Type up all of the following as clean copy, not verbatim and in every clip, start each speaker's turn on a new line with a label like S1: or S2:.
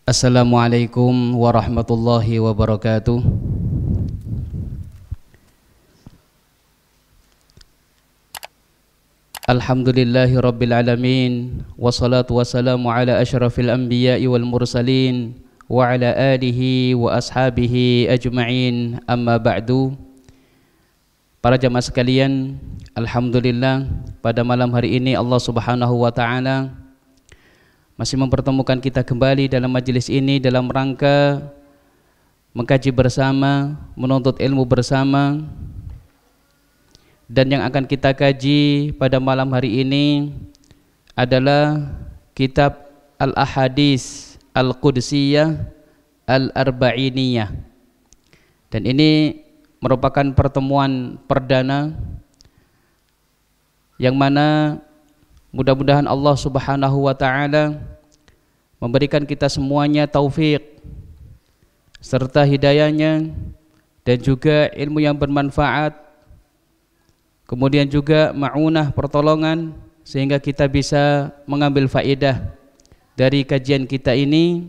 S1: Assalamualaikum warahmatullahi wabarakatuh. Alhamdulillahi rabbil alamin. Wassalatu wassalamu ala asyrafil anbiya'i wal mursalin wa ala alihi wa ashabihi ajma'in. Amma ba'du. Para jamaah sekalian, alhamdulillah pada malam hari ini Allah Subhanahu wa taala masih mempertemukan kita kembali dalam majelis ini dalam rangka mengkaji bersama, menuntut ilmu bersama. Dan yang akan kita kaji pada malam hari ini adalah kitab Al-Ahadits Al-Qudsiyah Al-Arba'iniyah. Dan ini merupakan pertemuan perdana yang mana mudah-mudahan Allah Subhanahu wa taala memberikan kita semuanya taufik serta hidayahnya dan juga ilmu yang bermanfaat, kemudian juga ma'unah pertolongan sehingga kita bisa mengambil faedah dari kajian kita ini.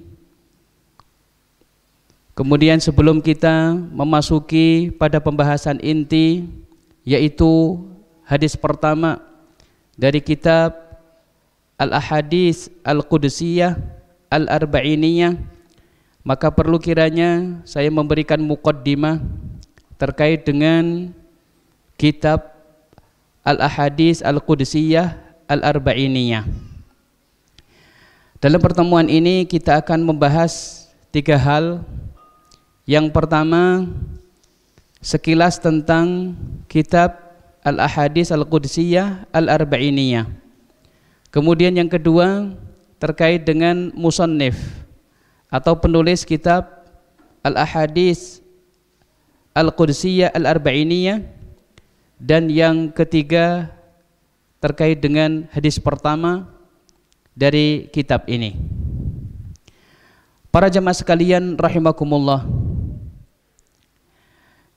S1: Kemudian sebelum kita memasuki pada pembahasan inti, yaitu hadis pertama dari kitab Al-Ahadits Al-Qudsiyah Al-Arba'iniyah, maka perlu kiranya saya memberikan muqaddimah terkait dengan kitab Al-Ahadits Al-Qudsiyah Al-Arba'iniyah. Dalam pertemuan ini kita akan membahas tiga hal. Yang pertama, sekilas tentang kitab Al-Ahadits Al-Qudsiyah Al-Arba'iniyah. Kemudian yang kedua terkait dengan musannif atau penulis kitab Al-Ahadits Al-Qudsiyah Al-Arba'iniyah. Dan yang ketiga terkait dengan hadis pertama dari kitab ini. Para jamaah sekalian rahimakumullah,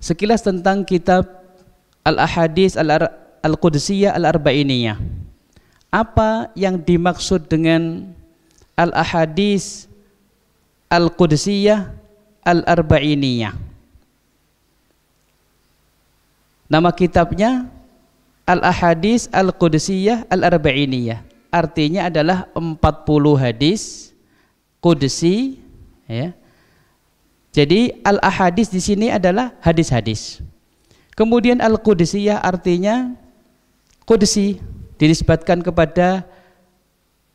S1: sekilas tentang kitab Al-Ahadits Al-Qudsiyah Al-Arba'iniyah. Apa yang dimaksud dengan Al-Ahadits Al-Qudsiyah Al-Arba'iniyah? Nama kitabnya Al-Ahadits Al-Qudsiyah Al-Arba'iniyah. Artinya adalah 40 hadis qudsi, ya. Jadi Al-Ahadits di sini adalah hadis-hadis. Kemudian Al-Qudsiyah artinya qudsi, dinisbatkan kepada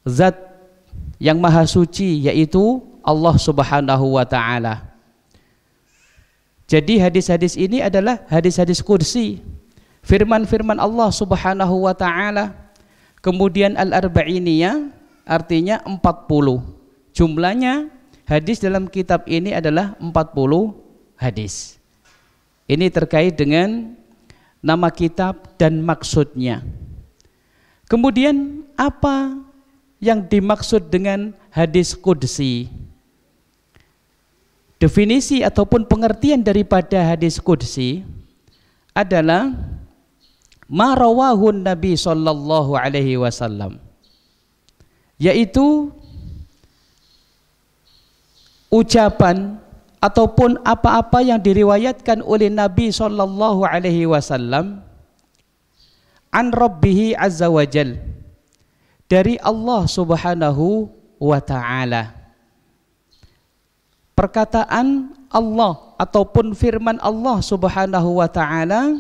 S1: zat yang maha suci, yaitu Allah Subhanahu wa taala. Jadi hadis-hadis ini adalah hadis-hadis qudsi, firman-firman Allah Subhanahu wa taala. Kemudian Al-Arba'iniyah artinya 40. Jumlahnya hadis dalam kitab ini adalah 40 hadis. Ini terkait dengan nama kitab dan maksudnya. Kemudian apa yang dimaksud dengan hadis qudsi? Definisi ataupun pengertian daripada hadis qudsi adalah ma rawahun Nabi sallallahu alaihi wasallam, yaitu ucapan ataupun apa-apa yang diriwayatkan oleh Nabi sallallahu alaihi wasallam an Rabbih azza wajal, dari Allah Subhanahu wa taala. Perkataan Allah ataupun firman Allah Subhanahu wa taala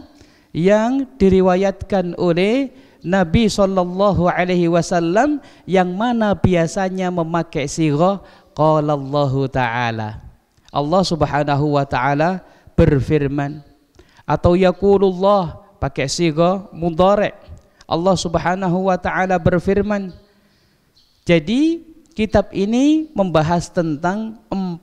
S1: yang diriwayatkan oleh Nabi sallallahu alaihi wasallam, yang mana biasanya memakai sighah qala Allahu taala. Allah Subhanahu wa taala berfirman, atau yaqulullah pakai sighah mudhari'. Allah Subhanahu wa taala berfirman. Jadi kitab ini membahas tentang 40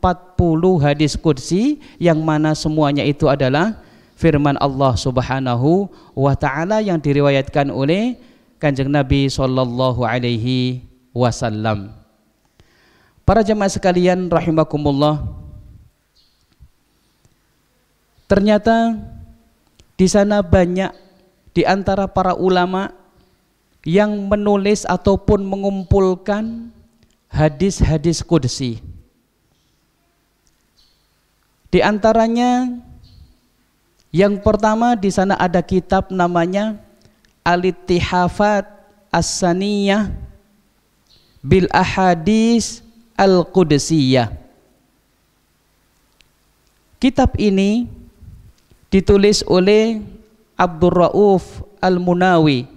S1: hadis qudsi yang mana semuanya itu adalah firman Allah Subhanahu wa taala yang diriwayatkan oleh Kanjeng Nabi sallallahu alaihi wasallam. Para jemaah sekalian rahimakumullah, ternyata di sana banyak di antara para ulama yang menulis ataupun mengumpulkan hadis-hadis qudsi. Di antaranya yang pertama di sana ada kitab namanya Al-Ittihafat As-Saniyah bil Ahadis Al-Qudsiyah. Kitab ini ditulis oleh Abdul Rauf Al-Munawi.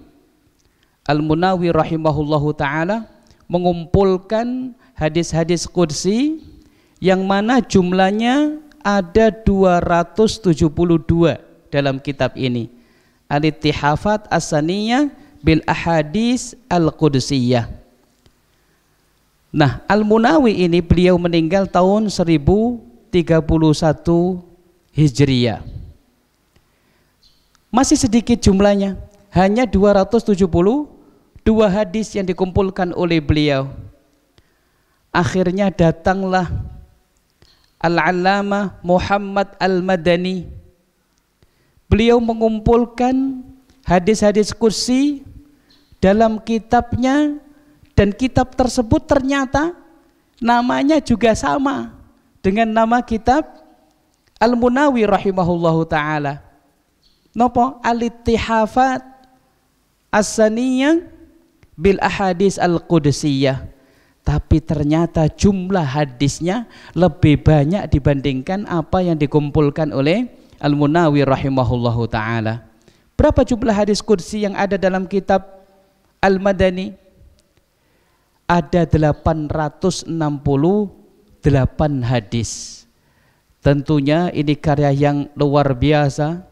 S1: Al-Munawi rahimahullahu ta'ala mengumpulkan hadis-hadis qudsi yang mana jumlahnya ada 272 dalam kitab ini. Al-Ittihafat As-Saniyah bil Ahadis Al-Qudsiyah. Nah, Al-Munawi ini beliau meninggal tahun 1031 Hijriyah. Masih sedikit jumlahnya, hanya 272 hadis yang dikumpulkan oleh beliau. Akhirnya datanglah Al-Allamah Muhammad Al-Madani. Beliau mengumpulkan hadis-hadis qudsi dalam kitabnya, dan kitab tersebut ternyata namanya juga sama dengan nama kitab Al-Munawi rahimahullahu ta'ala. Nopo? Al-Ittihafat As-Saniyah bil Ahadis Al-Qudsiyah. Tapi ternyata jumlah hadisnya lebih banyak dibandingkan apa yang dikumpulkan oleh Al-Munawi rahimahullahu ta'ala. Berapa jumlah hadis qudsi yang ada dalam kitab Al-Madani? Ada 868 hadis. Tentunya ini karya yang luar biasa,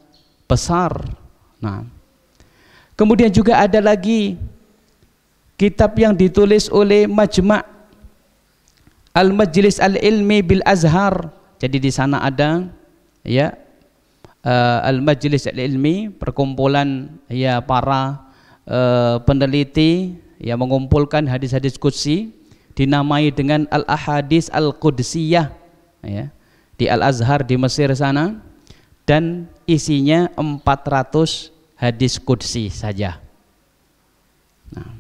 S1: besar. Nah, kemudian juga ada lagi kitab yang ditulis oleh Majma' Al-Majlis Al-Ilmi bil Azhar. Jadi di sana ada ya Al-Majlis Al-Ilmi, perkumpulan ya para peneliti yang mengumpulkan hadis-hadis qudsi, dinamai dengan Al-Ahadis Al-Qudsiyah ya, di Al-Azhar di Mesir sana, dan isinya 400 hadis qudsi saja. Nah,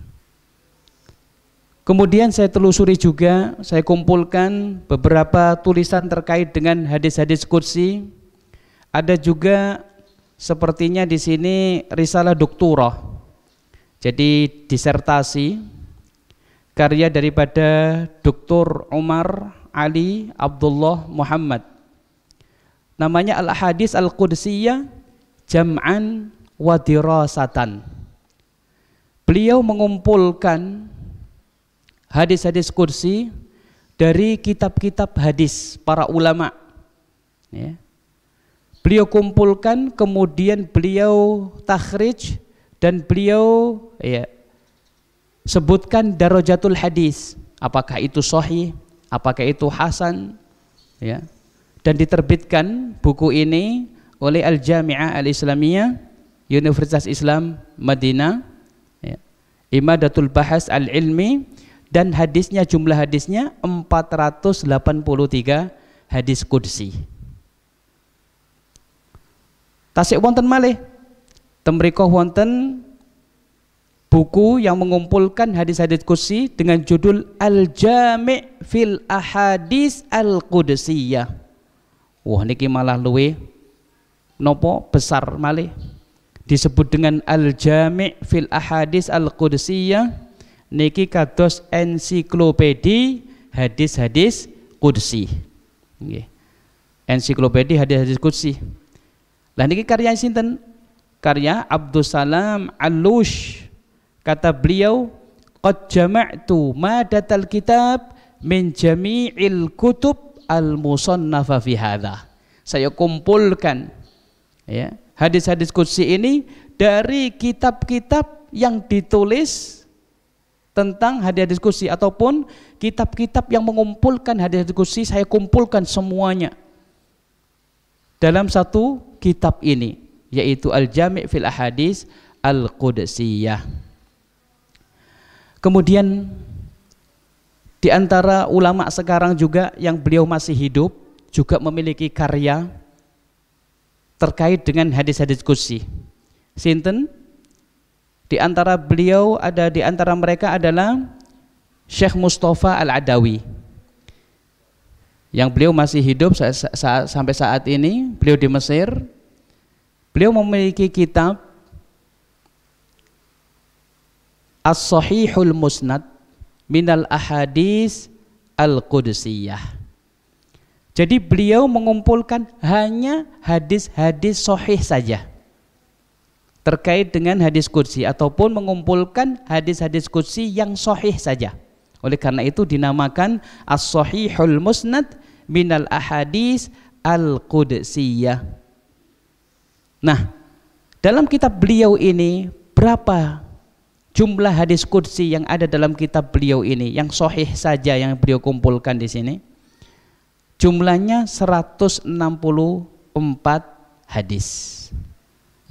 S1: kemudian saya telusuri juga, saya kumpulkan beberapa tulisan terkait dengan hadis-hadis qudsi. Ada juga sepertinya di sini risalah doktorah, jadi disertasi karya daripada Dr. Umar Ali Abdullah Muhammad. Namanya Al-Ahadis Al-Qudsiyah Jam'an wa Dirasatan. Beliau mengumpulkan hadis-hadis qudsi dari kitab-kitab hadis para ulama ya. Beliau kumpulkan, kemudian beliau takhrij, dan beliau ya, sebutkan darajatul hadis, apakah itu sahih, apakah itu hasan ya. Dan diterbitkan buku ini oleh Al-Jami'ah Al-Islamiyah Universitas Islam Madinah ya. Imadatul Bahas Al-Ilmi, dan hadisnya, jumlah hadisnya 483 hadis qudsi. Tasik wonten malih temriko wonten buku yang mengumpulkan hadis-hadis qudsi dengan judul Al-Jami' fil Ahadis Al-Qudsiyah. Wah, niki malah luwe nopo besar malih, disebut dengan Al-Jami' fil Ahadis Al-Qudsiyah. Niki kados ensiklopedi hadis-hadis qudsi. Nggih. Ensiklopedi hadis-hadis qudsi. Lah niki karya sinten? Karya Abdul Salam Al-Lush. Kata beliau, qad jama'tu madatal kitab min jami'il kutub al-musannafa fi hadha. Saya kumpulkan ya, hadis-hadis qudsi ini dari kitab-kitab yang ditulis tentang hadis-hadis qudsi, ataupun kitab-kitab yang mengumpulkan hadis-hadis qudsi, saya kumpulkan semuanya dalam satu kitab ini, yaitu Al-Jami' fil Ahadis Al-Qudsiyah. Kemudian di antara ulama sekarang juga yang beliau masih hidup juga memiliki karya terkait dengan hadis-hadis qudsi. Sinten? Di antara beliau ada, di antara mereka adalah Syekh Mustafa Al-Adawi. yang beliau masih hidup sampai saat ini, beliau di Mesir. Beliau memiliki kitab As-Sahihul Musnad minal Ahadis Al-Qudsiyah. Jadi beliau mengumpulkan hanya hadis-hadis sahih saja terkait dengan hadis qudsi, ataupun mengumpulkan hadis-hadis qudsi yang sahih saja. Oleh karena itu dinamakan As-Sahihul Musnad minal Ahadis Al-Qudsiyah. Nah, dalam kitab beliau ini berapa jumlah hadis qudsi yang ada dalam kitab beliau ini, yang sahih saja yang beliau kumpulkan di sini? Jumlahnya 164 hadis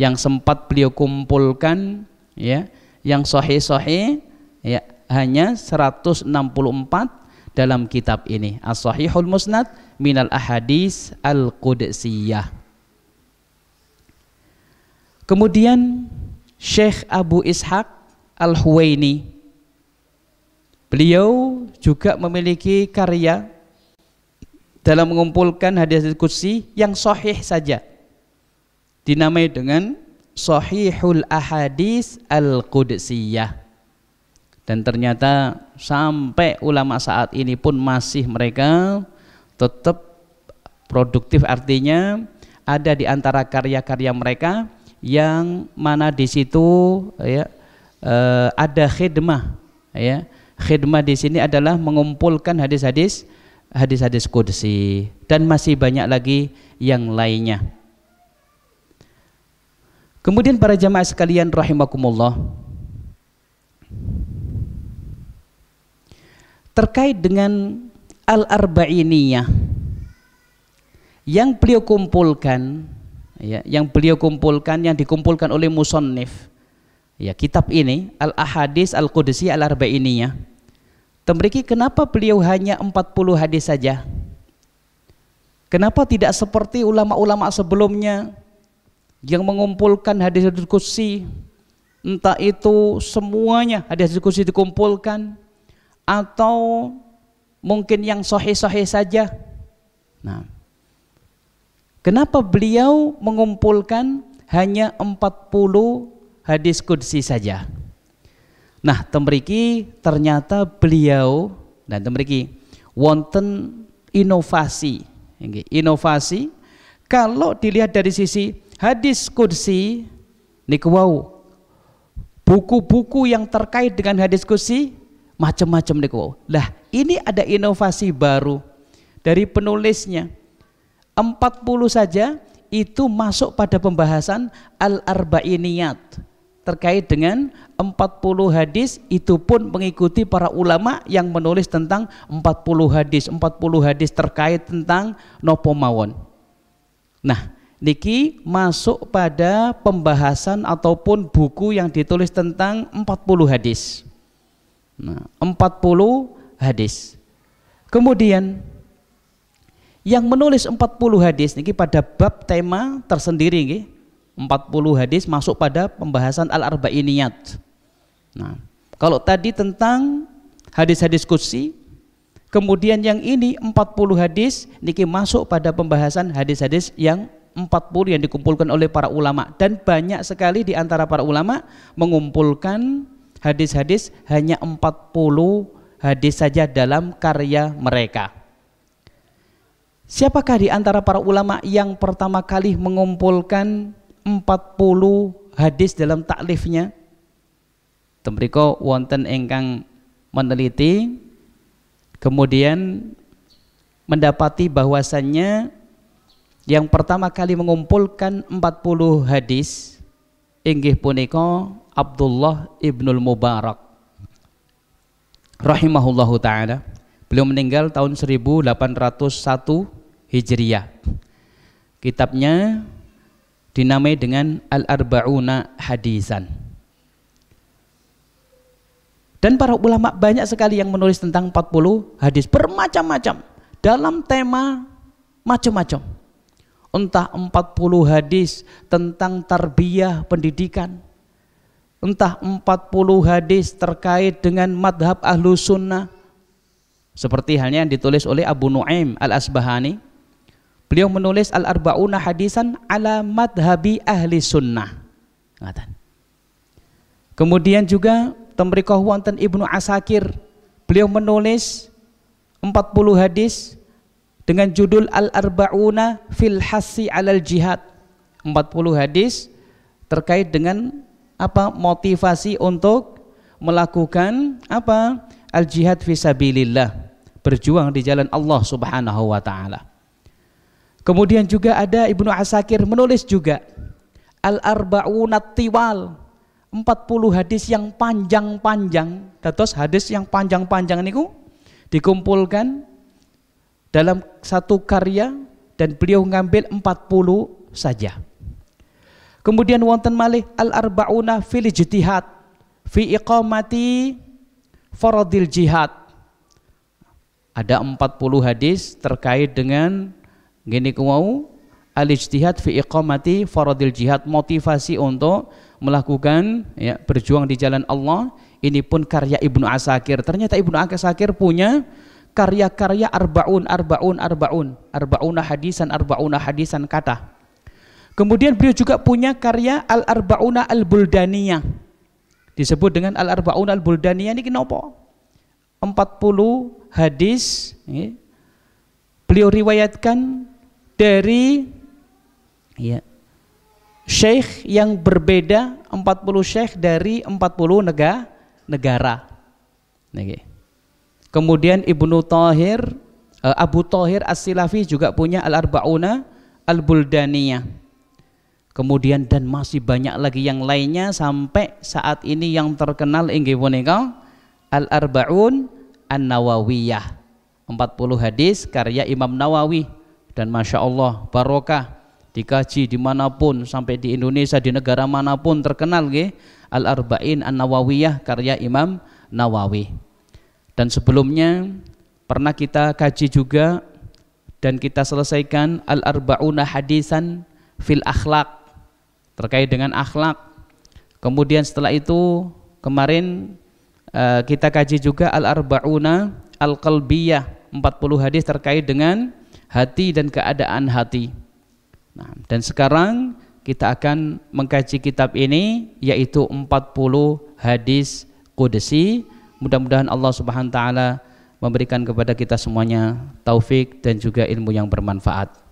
S1: yang sempat beliau kumpulkan, ya, yang sahih-sahih, ya, hanya 164 dalam kitab ini, As-Sahihul Musnad minal Ahadis Al-Qudsiyah. Kemudian Syekh Abu Ishaq Al-Huwaini, beliau juga memiliki karya dalam mengumpulkan hadis-hadis qudsi yang sahih saja, dinamai dengan Sahihul Ahadis Al-Qudsiyah. Dan ternyata sampai ulama saat ini pun masih mereka tetap produktif, artinya ada di antara karya-karya mereka yang mana di situ, ya, ada khidmah, ya. Khidmah di sini adalah mengumpulkan hadis-hadis qudsi, dan masih banyak lagi yang lainnya. Kemudian para jamaah sekalian rahimakumullah, terkait dengan Al-Arba'iniyah yang beliau kumpulkan, ya, yang dikumpulkan oleh musannif, ya, kitab ini Al-Ahadis Al-Qudsiyah Al-Arba'iniyah. Temriki, kenapa beliau hanya 40 hadis saja? Kenapa tidak seperti ulama-ulama sebelumnya yang mengumpulkan hadis-hadis qudsi, entah itu semuanya hadis-hadis qudsi dikumpulkan, atau mungkin yang sahih-sahih saja? Nah, kenapa beliau mengumpulkan hanya 40 hadis qudsi saja? Nah, temriki ternyata beliau, dan temriki wonten inovasi. Inovasi kalau dilihat dari sisi hadis qudsi niku wau, buku-buku yang terkait dengan hadis qudsi macam-macam niku wau. Lah, ini ada inovasi baru dari penulisnya. 40 saja itu masuk pada pembahasan Al-Arba'iniyat. Terkait dengan 40 hadis, itu pun mengikuti para ulama yang menulis tentang 40 hadis terkait tentang nopo mawon. Nah, niki masuk pada pembahasan ataupun buku yang ditulis tentang 40 hadis. Nah, 40 hadis. Kemudian yang menulis 40 hadis niki pada bab tema tersendiri nggih. 40 hadis masuk pada pembahasan Al-Arba'iniyat. Nah, kalau tadi tentang hadis-hadis qudsi, kemudian yang ini 40 hadis niki masuk pada pembahasan hadis-hadis yang 40 yang dikumpulkan oleh para ulama, dan banyak sekali di antara para ulama mengumpulkan hadis-hadis hanya 40 hadis saja dalam karya mereka. Siapakah di antara para ulama yang pertama kali mengumpulkan 40 hadis dalam taklifnya? Temriko wonten ingkang meneliti, kemudian mendapati bahwasannya yang pertama kali mengumpulkan 40 hadis inggih punika Abdullah ibnul Mubarak rahimahullahu ta'ala. Beliau meninggal tahun 1801 Hijriyah. Kitabnya dinamai dengan Al-Arba'una Hadisan. Dan para ulama banyak sekali yang menulis tentang 40 hadis bermacam-macam dalam tema macam-macam. Entah 40 hadis tentang tarbiyah pendidikan, entah 40 hadis terkait dengan madhab ahlu sunnah, Seperti halnya yang ditulis oleh Abu Nu'aim Al-Asbahani. Beliau menulis Al-Arba'una hadisan ala madhabi ahli sunnah. Kemudian juga temrikoh wonten Ibnu Asakir, beliau menulis 40 hadis dengan judul Al-Arba'una fil hassi alal jihad. 40 hadis terkait dengan apa? Motivasi untuk melakukan apa? Al-jihad fisabilillah, berjuang di jalan Allah Subhanahu wa taala. Kemudian juga ada Ibnu Asakir menulis juga Al-Arba'una tiwal, 40 hadis yang panjang-panjang. Dados hadis yang panjang-panjang niku dikumpulkan dalam satu karya dan beliau ngambil 40 saja. Kemudian wonten malih Al-Arba'una fil ijtihad fi iqamati faradil jihad. Ada 40 hadis terkait dengan gini kumau al-ijtihad fi iqamati faradil jihad, motivasi untuk melakukan ya, berjuang di jalan Allah. Ini pun karya Ibnu Asakir. Ternyata Ibnu Asakir punya karya-karya arba'una hadisan kata. Kemudian beliau juga punya karya Al-Arba'una Al-Buldaniyah. Disebut dengan Al-Arba'una Al-Buldaniyah ini kenapa? 40 hadis ya, beliau riwayatkan dari ya, syekh yang berbeda, 40 syekh dari 40 negara. Kemudian Abu Thahir As-Silafi juga punya Al-Arba'una Al-Buldaniyah. Kemudian dan masih banyak lagi yang lainnya sampai saat ini yang terkenal inggih punika Al-Arba'un An-Nawawiyah. 40 hadis karya Imam Nawawi, dan Masya Allah barokah, dikaji dimanapun, sampai di Indonesia, di negara manapun terkenal nggih Al-Arba'in An-Nawawiyah karya Imam Nawawi. Dan sebelumnya pernah kita kaji juga dan kita selesaikan Al-Arba'una hadisan fil akhlaq, terkait dengan akhlak. Kemudian setelah itu kemarin kita kaji juga Al-Arba'una Al-Qalbiyah, 40 hadis terkait dengan hati dan keadaan hati. Nah, dan sekarang kita akan mengkaji kitab ini, yaitu 40 hadis qudsi. Mudah-mudahan Allah Subhanahu wa taala memberikan kepada kita semuanya taufik dan juga ilmu yang bermanfaat.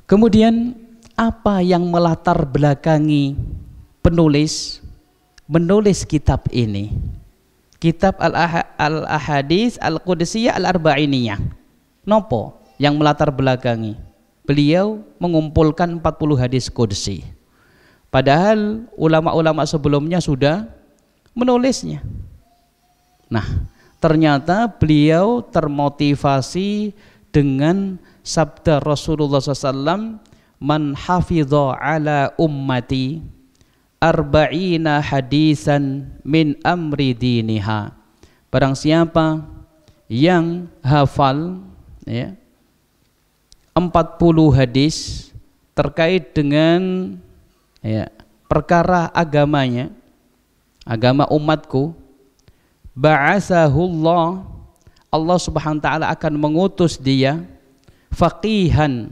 S1: Kemudian apa yang melatar belakangi penulis menulis kitab ini? Kitab Al-Ahadits Al-Qudsiyah Al-Arba'iniyah. Nopo yang melatar belakangi? Beliau mengumpulkan 40 hadis qudsi. Padahal ulama-ulama sebelumnya sudah menulisnya. Nah, ternyata beliau termotivasi dengan sabda Rasulullah SAW, man hafidha ala ummati arba'ina hadisan min amri diniha. Barang siapa yang hafal ya, 40 hadis terkait dengan ya, perkara agamanya, agama umatku, ba'asahullah, Allah Subhanahu wa taala akan mengutus dia faqihan,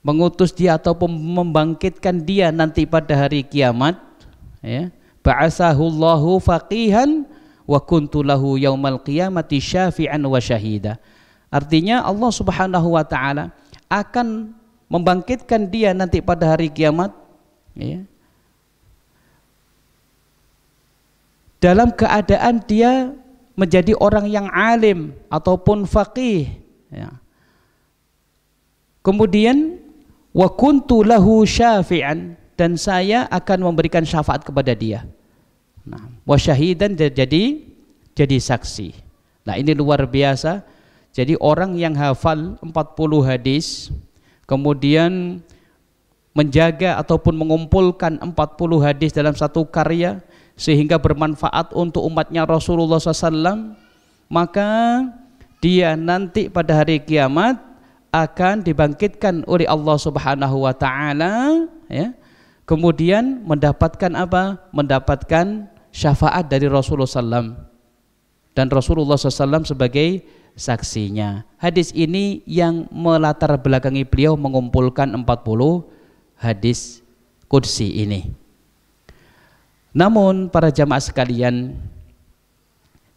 S1: mengutus dia ataupun membangkitkan dia nanti pada hari kiamat ya. Ba'asahullahu faqihan wa kuntu lahu yaumal qiyamati syafi'an wa syahida. Artinya Allah Subhanahu wa taala akan membangkitkan dia nanti pada hari kiamat ya, dalam keadaan dia menjadi orang yang alim ataupun faqih ya. Kemudian wa kuntu lahu syafi'an, dan saya akan memberikan syafaat kepada dia. Nah, wa syahidan, jadi saksi. Nah, ini luar biasa. Jadi orang yang hafal 40 hadis kemudian menjaga ataupun mengumpulkan 40 hadis dalam satu karya sehingga bermanfaat untuk umatnya Rasulullah SAW, maka dia nanti pada hari kiamat akan dibangkitkan oleh Allah Subhanahu wa taala ya. Kemudian mendapatkan apa? Mendapatkan syafaat dari Rasulullah SAW. dan Rasulullah SAW sebagai saksinya. Hadis ini yang melatar belakangi beliau mengumpulkan 40 hadis qudsi ini. Namun para jamaah sekalian,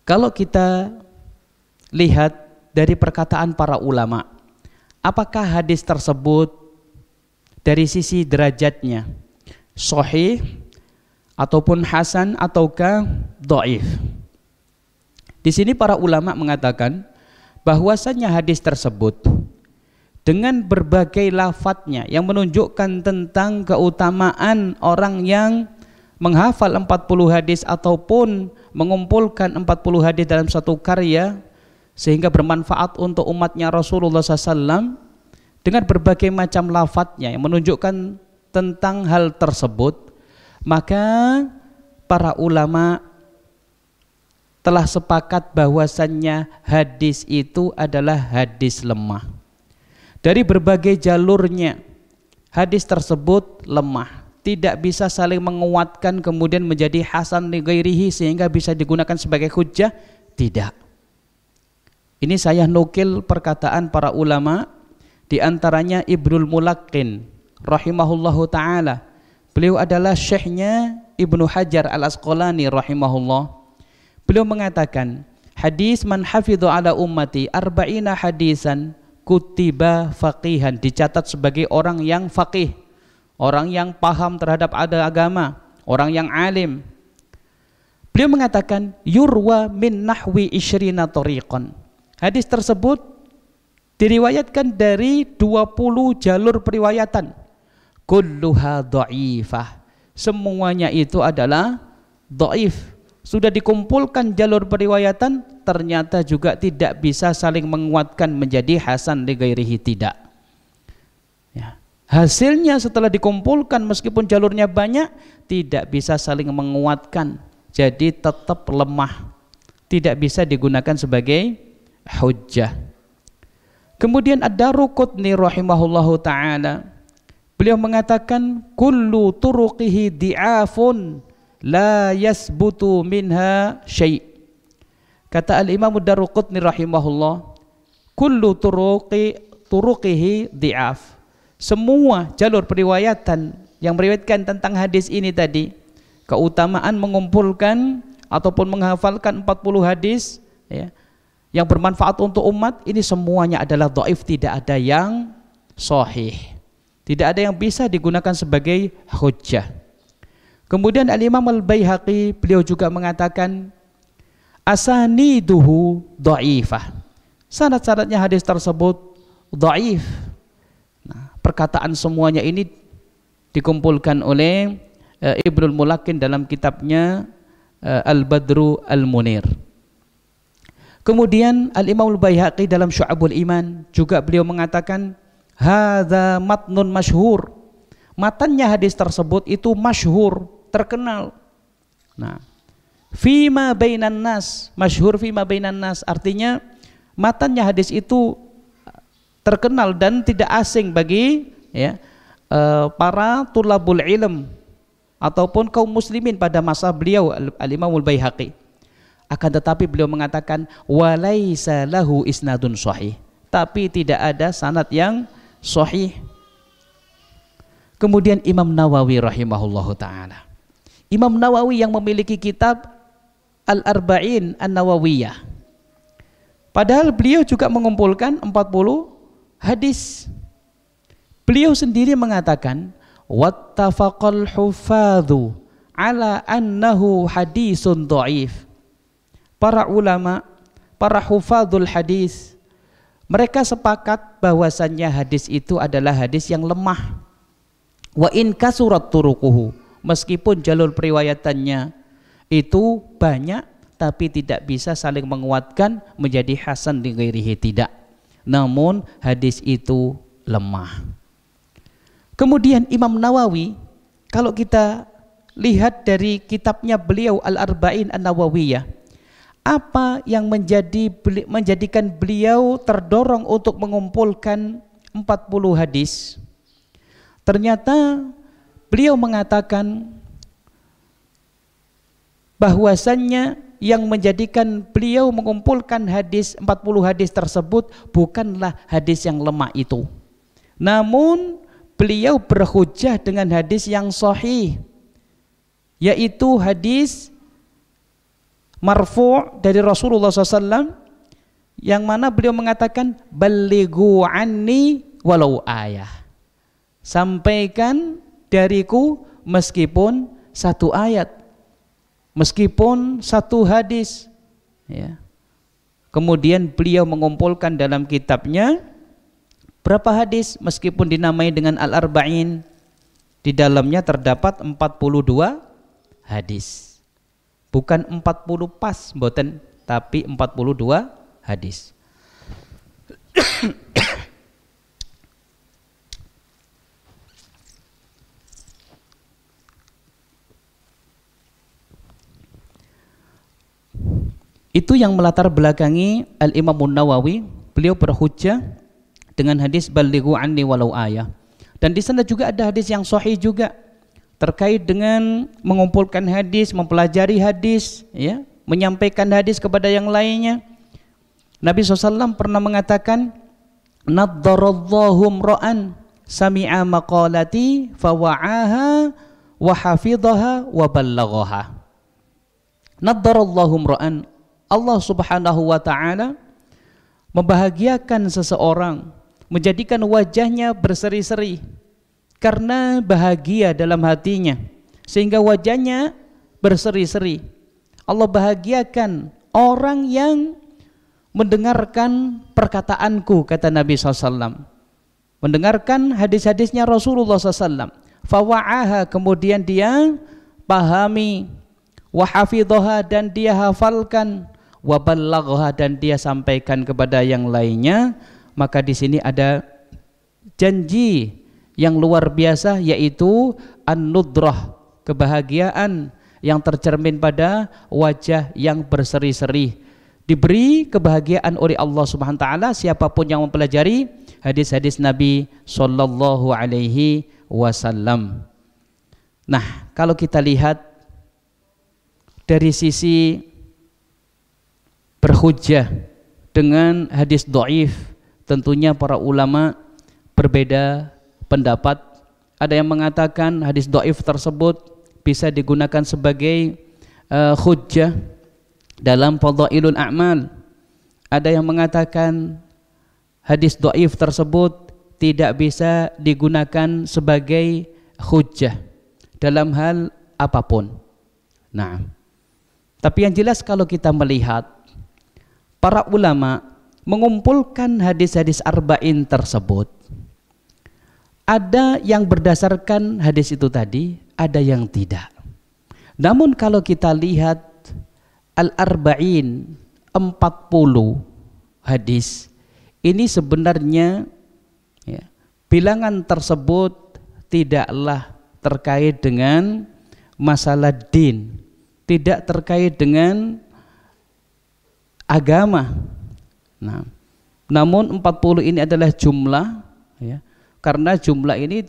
S1: kalau kita lihat dari perkataan para ulama, apakah hadis tersebut dari sisi derajatnya sahih ataupun hasan ataukah dhaif? Di sini para ulama mengatakan bahwasannya hadis tersebut dengan berbagai lafadznya yang menunjukkan tentang keutamaan orang yang menghafal 40 hadis ataupun mengumpulkan 40 hadis dalam satu karya sehingga bermanfaat untuk umatnya Rasulullah SAW, dengan berbagai macam lafadznya yang menunjukkan tentang hal tersebut, maka para ulama telah sepakat bahwasannya hadis itu adalah hadis lemah. Dari berbagai jalurnya hadis tersebut lemah, tidak bisa saling menguatkan kemudian menjadi hasan li ghairihi sehingga bisa digunakan sebagai hujjah, tidak. Ini saya nukil perkataan para ulama, di antaranya Ibnul Mulaqqin rahimahullahu taala. Beliau adalah syekhnya Ibnu Hajar Al-Asqalani rahimahullah. Beliau mengatakan, hadis man hafidhu ala ummati arba'ina hadisan kutiba faqihan, dicatat sebagai orang yang faqih, orang yang paham terhadap agama, orang yang alim. Beliau mengatakan yurwa min nahwi isyrina tariqan. Hadis tersebut diriwayatkan dari 20 jalur periwayatan. Kulluha dhaifah. Semuanya itu adalah dhaif. Sudah dikumpulkan jalur periwayatan, ternyata juga tidak bisa saling menguatkan menjadi hasan li ghairihi, tidak. Ya. Hasilnya setelah dikumpulkan meskipun jalurnya banyak, tidak bisa saling menguatkan, jadi tetap lemah, tidak bisa digunakan sebagai hujjah. Kemudian Ad-Daruqutni rahimahullahu ta'ala, beliau mengatakan kullu turuqihi di'afun la yasbutu minha syai'. Kata Al-Imam Ad-Daruqutni rahimahullah, kullu turuqihi di'af. Semua jalur periwayatan yang meriwayatkan tentang hadis ini tadi, keutamaan mengumpulkan ataupun menghafalkan 40 hadis ya, yang bermanfaat untuk umat, ini semuanya adalah dhaif, tidak ada yang sahih, tidak ada yang bisa digunakan sebagai hujjah. Kemudian Al-Imam Al-Baihaqi beliau juga mengatakan asaniduhu dhaifah, sanad-sanadnya hadis tersebut dhaif. Nah, perkataan semuanya ini dikumpulkan oleh Ibnul Mulaqqin dalam kitabnya Al-Badru Al-Munir. Kemudian Al-Imam Al-Baihaqi dalam Syu'abul Iman juga beliau mengatakan hadza matnun masyhur, matannya hadis tersebut itu masyhur, terkenal. Nah, fima bainan nas, masyhur fima bainan nas, artinya matannya hadis itu terkenal dan tidak asing bagi ya, para tulabul ilm ataupun kaum muslimin pada masa beliau Al-Imam Al-Baihaqi. Akan tetapi beliau mengatakan walaisa lahu isnadun sahih, tapi tidak ada sanad yang sahih. Kemudian Imam Nawawi rahimahullahu taala, Imam Nawawi yang memiliki kitab Al-Arba'in An-Nawawiyah, padahal beliau juga mengumpulkan 40 hadis. Beliau sendiri mengatakan wattafaqal hufadhu ala annahu hadisun dhaif. Para ulama, para hufadhul hadis, mereka sepakat bahwasannya hadis itu adalah hadis yang lemah. Wa in kasurat turuquhu, meskipun jalur periwayatannya itu banyak, tapi tidak bisa saling menguatkan menjadi hasan li ghairihi, tidak. Namun hadis itu lemah. Kemudian Imam Nawawi, kalau kita lihat dari kitabnya beliau Al-Arba'in An-Nawawiyah, apa yang menjadikan beliau terdorong untuk mengumpulkan 40 hadis? Ternyata beliau mengatakan bahwasannya yang menjadikan beliau mengumpulkan hadis 40 hadis tersebut bukanlah hadis yang lemah itu, namun beliau berhujjah dengan hadis yang sahih, yaitu hadis marfu' dari Rasulullah SAW, yang mana beliau mengatakan balighu anni walau ayah, sampaikan dariku meskipun satu ayat, meskipun satu hadis, ya. Kemudian beliau mengumpulkan dalam kitabnya berapa hadis, meskipun dinamai dengan Al-Arba'in, di dalamnya terdapat 42 hadis, bukan 40 pas mboten, tapi 42 hadis. Itu yang melatar belakangi Al-Imam Nawawi, beliau berhujjah dengan hadis balighu anni walau ayah. Dan di sana juga ada hadis yang sahih juga terkait dengan mengumpulkan hadis, mempelajari hadis, ya, menyampaikan hadis kepada yang lainnya. Nabi SAW pernah mengatakan, naddarallahu ra'an sami'a maqalati fawa'aha wa hafidhaha wa ballaghaha. Naddarallahu ra'an, Allah Subhanahu wa ta'ala membahagiakan seseorang, menjadikan wajahnya berseri-seri karena bahagia dalam hatinya, sehingga wajahnya berseri-seri. Allah bahagiakan orang yang mendengarkan perkataanku, kata Nabi SAW, mendengarkan hadis-hadisnya Rasulullah SAW, fawa'aha, kemudian dia pahami, wahafidhaha, dan dia hafalkan, waballaghaha, dan dia sampaikan kepada yang lainnya. Maka di sini ada janji yang luar biasa, yaitu an-nudrah, kebahagiaan yang tercermin pada wajah yang berseri-seri. Diberi kebahagiaan oleh Allah Subhanahu wa taala siapapun yang mempelajari hadis-hadis Nabi sallallahu alaihi wasallam. Nah, kalau kita lihat dari sisi berhujjah dengan hadis dhaif, tentunya para ulama berbeda pendapat. Ada yang mengatakan hadis dhaif tersebut bisa digunakan sebagai hujjah dalam fadhailul a'mal. Ada yang mengatakan hadis dhaif tersebut tidak bisa digunakan sebagai hujjah dalam hal apapun. Nah, tapi yang jelas kalau kita melihat para ulama mengumpulkan hadis-hadis arba'in tersebut, ada yang berdasarkan hadis itu tadi, ada yang tidak. Namun kalau kita lihat Al-Arba'in 40 hadis, ini sebenarnya ya, bilangan tersebut tidaklah terkait dengan masalah din, tidak terkait dengan agama. Nah, namun 40 ini adalah jumlah, ya, karena jumlah ini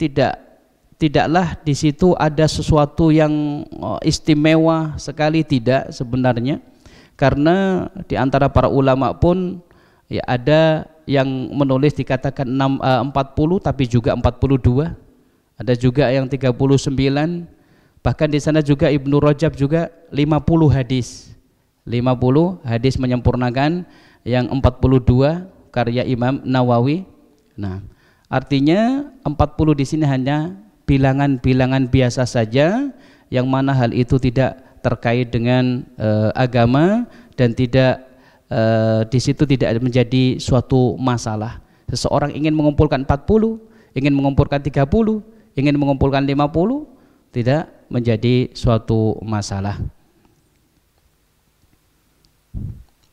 S1: tidaklah di situ ada sesuatu yang istimewa sekali, tidak sebenarnya, karena di antara para ulama pun ya ada yang menulis dikatakan 40 tapi juga 42, ada juga yang 39, bahkan di sana juga Ibnu Rajab juga 50 hadis. 50 hadis menyempurnakan yang 42 karya Imam Nawawi. Nah, artinya 40 di sini hanya bilangan-bilangan biasa saja, yang mana hal itu tidak terkait dengan agama dan tidak di situ tidak menjadi suatu masalah. Seseorang ingin mengumpulkan 40, ingin mengumpulkan 30, ingin mengumpulkan 50, tidak menjadi suatu masalah.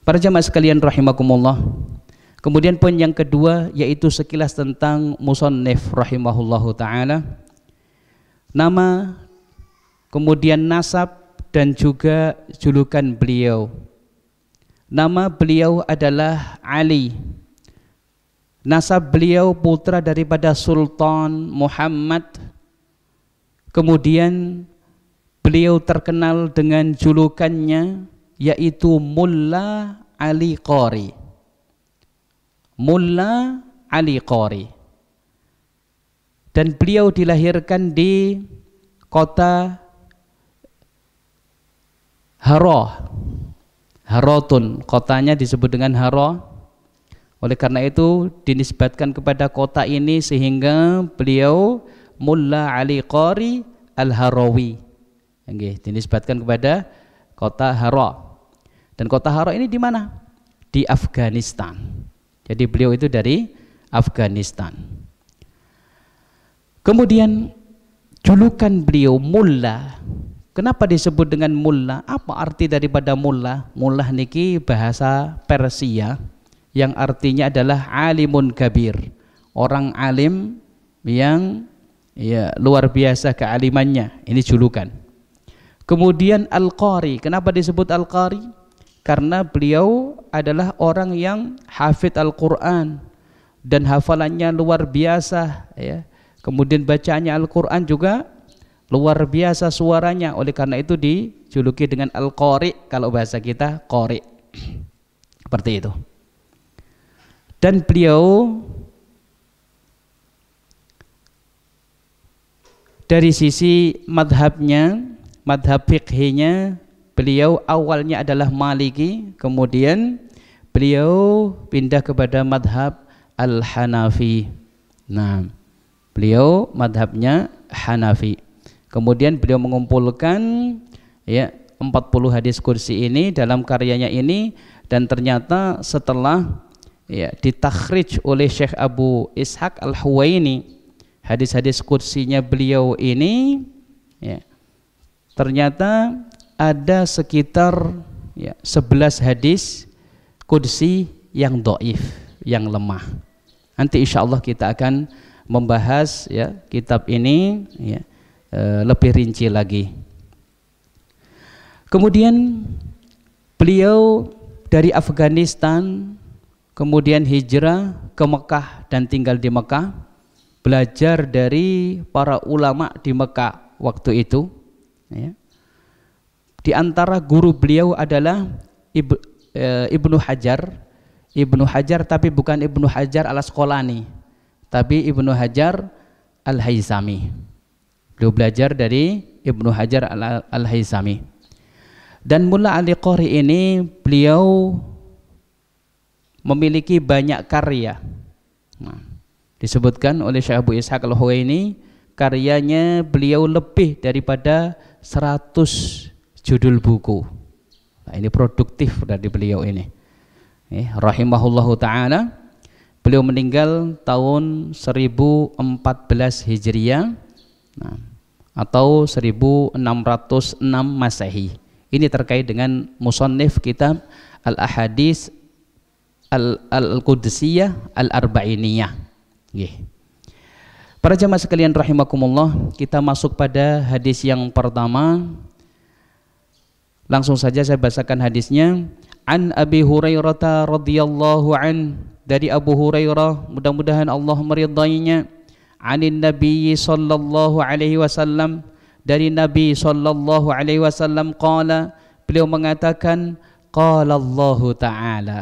S1: Para jamaah sekalian rahimakumullah. Kemudian poin yang kedua yaitu sekilas tentang musannif rahimahullahu taala. Nama, kemudian nasab dan juga julukan beliau. Nama beliau adalah Ali. Nasab beliau putra daripada Sultan Muhammad. Kemudian beliau terkenal dengan julukannya yaitu Mulla Ali Qari. Mulla Ali Qari. Dan beliau dilahirkan di kota Hara. Haratun, kotanya disebut dengan Hara. Oleh karena itu dinisbatkan kepada kota ini sehingga beliau Mulla Ali Qari Al-Harawi. Dinisbatkan kepada kota Hara. Dan kota Hara ini di mana? Di Afghanistan. Jadi beliau itu dari Afghanistan. Kemudian julukan beliau Mulla. Kenapa disebut dengan Mulla? Apa arti daripada Mulla? Mulla niki bahasa Persia yang artinya adalah alimun kabir, orang alim yang luar biasa kealimannya. Ini julukan. Kemudian Al-Qari. Kenapa disebut Al-Qari? Karena beliau adalah orang yang hafid Al-Quran dan hafalannya luar biasa, ya. Kemudian bacaannya Al-Quran juga luar biasa suaranya. Oleh karena itu dijuluki dengan Al-Qari, kalau bahasa kita Qari. Seperti itu. Dan beliau dari sisi madhabnya, madhab fiqhinya, beliau awalnya adalah Maliki, kemudian beliau pindah kepada madhab Al-Hanafi. Nah, beliau madhabnya Hanafi. Kemudian beliau mengumpulkan 40 hadis kursi ini dalam karyanya ini, dan ternyata setelah ditakhrij oleh Syekh Abu Ishaq Al-Huwaini, hadis-hadis kursinya beliau ini ternyata ada sekitar 11 hadis kursi yang dhaif, yang lemah. Nanti insyaallah kita akan membahas kitab ini lebih rinci lagi. Kemudian beliau dari Afghanistan kemudian hijrah ke Mekah dan tinggal di Mekah, belajar dari para ulama di Mekah waktu itu. Di antara guru beliau adalah Ibnu Hajar. Ibnu Hajar, tapi bukan Ibnu Hajar Al-Asqalani, tapi Ibnu Hajar Al-Haythami. Beliau belajar dari Ibnu Hajar Al-Haythami. Dan Mulla Ali Qari ini beliau memiliki banyak karya. Disebutkan oleh Syekh Abu Ishaq Al-Huwaini, karyanya beliau lebih daripada 100 judul buku. Nah, ini produktif dari beliau ini. Rahimahullahu ta'ala. Beliau meninggal tahun 1014 Hijriah, atau 1606 Masehi. Ini terkait dengan musannif kitab Al-Ahadits Al-Qudsiyah Al-Arba'iniyah. Para jamaah sekalian rahimakumullah, kita masuk pada hadis yang pertama. Langsung saja saya bacakan hadisnya. An Abi Hurairah radhiyallahu an, dari Abu Hurairah, mudah-mudahan Allah meridainya. Anin Nabi sallallahu alaihi wasallam, dari Nabi sallallahu alaihi wasallam, qala, beliau mengatakan, qala Allah taala,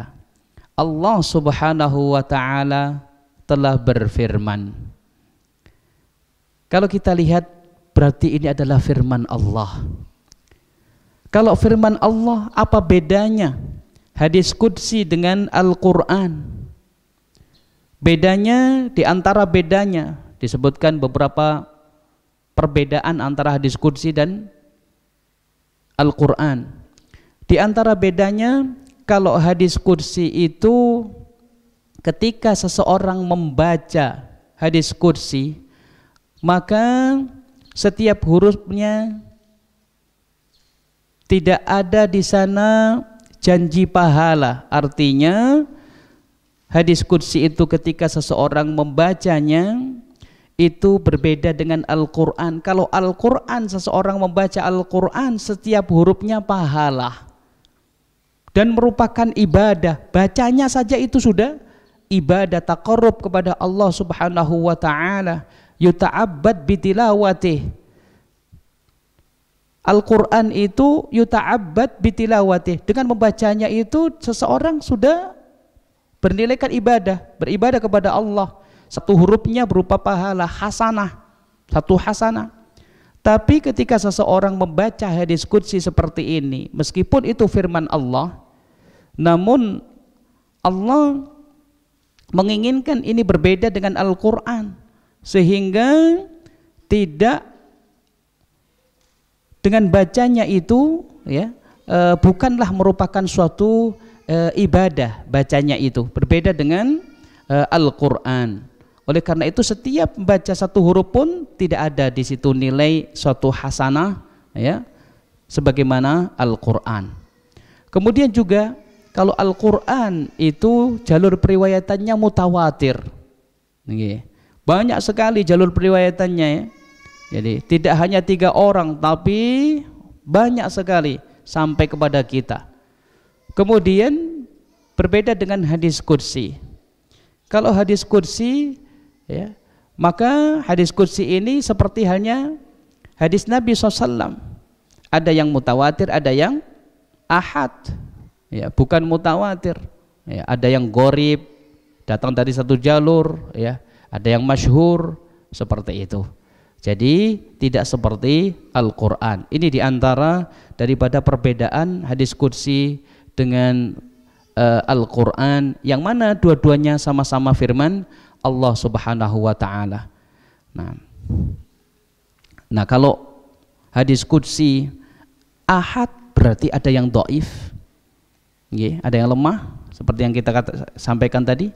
S1: Allah subhanahu wa taala telah berfirman. Kalau kita lihat, berarti ini adalah firman Allah. Kalau firman Allah, apa bedanya hadis qudsi dengan Al-Quran? Bedanya, di antara bedanya disebutkan beberapa perbedaan antara hadis qudsi dan Al-Quran. Di antara bedanya, kalau hadis qudsi itu ketika seseorang membaca hadis qudsi, maka setiap hurufnya tidak ada di sana janji pahala. Artinya hadis qudsi itu ketika seseorang membacanya itu berbeda dengan Al-Quran. Kalau Al-Quran, seseorang membaca Al-Quran, setiap hurufnya pahala dan merupakan ibadah. Bacanya saja itu sudah ibadah, taqarrub kepada Allah subhanahu wa ta'ala. Yuta'abbad bitilawatih, Al-Quran itu yuta'abbad bitilawatih, dengan membacanya itu seseorang sudah bernilaikan ibadah, beribadah kepada Allah. Satu hurufnya berupa pahala hasanah, satu hasanah. Tapi ketika seseorang membaca hadis qudsi seperti ini, meskipun itu firman Allah, namun Allah menginginkan ini berbeda dengan Al-Quran, sehingga tidak dengan bacanya itu ya bukanlah merupakan suatu ibadah, bacanya itu berbeda dengan Al-Quran. Oleh karena itu setiap membaca satu huruf pun tidak ada di situ nilai suatu hasanah ya sebagaimana Al-Quran. Kemudian juga kalau Al-Quran itu jalur periwayatannya mutawatir, banyak sekali jalur periwayatannya ya. Jadi tidak hanya 3 orang tapi banyak sekali sampai kepada kita. Kemudian berbeda dengan hadis qudsi. Kalau hadis qudsi ya, maka hadis qudsi ini seperti halnya hadis Nabi SAW. Ada yang mutawatir, ada yang ahad. Ya, bukan mutawatir. Ya, ada yang gharib, datang dari satu jalur, ya. Ada yang masyhur seperti itu. Jadi tidak seperti Al-Quran. Ini diantara daripada perbedaan hadis qudsi dengan Al-Quran, yang mana dua-duanya sama-sama firman Allah Subhanahu wa Ta'ala. Nah, kalau hadis qudsi ahad berarti ada yang dhaif, ada yang lemah seperti yang kita sampaikan tadi,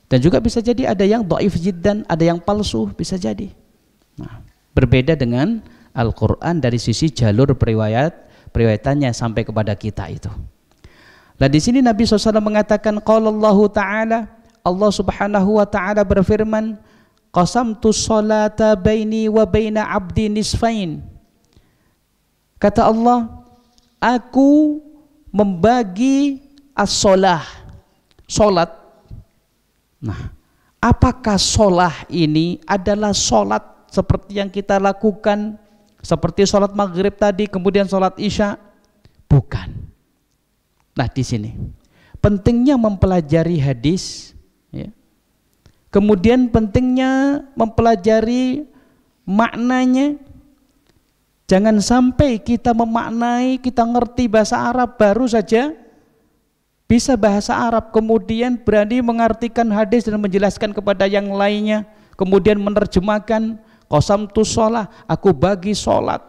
S1: dan juga bisa jadi ada yang dhaif jiddan, ada yang palsu, bisa jadi. Nah, berbeda dengan Al-Quran dari sisi jalur periwayatannya sampai kepada kita itu. Nah, di sini Nabi SAW mengatakan qala Allahu Ta'ala, Allah Subhanahu wa Ta'ala berfirman, qasamtu sholata baini wa baina abdi nisfain. Kata Allah, aku membagi as-sholah, sholat. Nah, apakah sholah ini adalah sholat seperti yang kita lakukan, seperti sholat maghrib tadi, kemudian sholat isya? Bukan. Nah, di sini pentingnya mempelajari hadis, ya. Kemudian pentingnya mempelajari maknanya. Jangan sampai kita memaknai, kita ngerti bahasa Arab baru saja bisa bahasa Arab, kemudian berani mengartikan hadis dan menjelaskan kepada yang lainnya, kemudian menerjemahkan qasamtu sholah, aku bagi sholat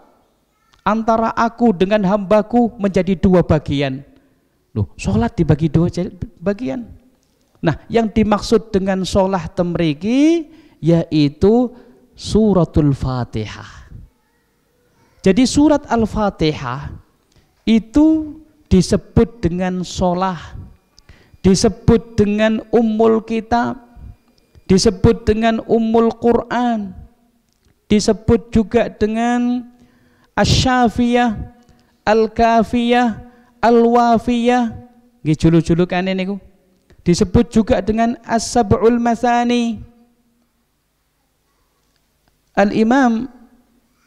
S1: antara aku dengan hambaku menjadi 2 bagian. Loh, sholat dibagi 2 bagian. Nah, yang dimaksud dengan sholah temriki yaitu suratul Fatihah. Jadi surat Al-Fatihah itu disebut dengan sholah, disebut dengan Ummul Kitab, disebut dengan Ummul Quran, disebut juga dengan Asy-Syafiyah, Al-Kafiyah, Al-Wafiyah, julukan ini. Disebut juga dengan As-Sab'ul Mathani. Al-Imam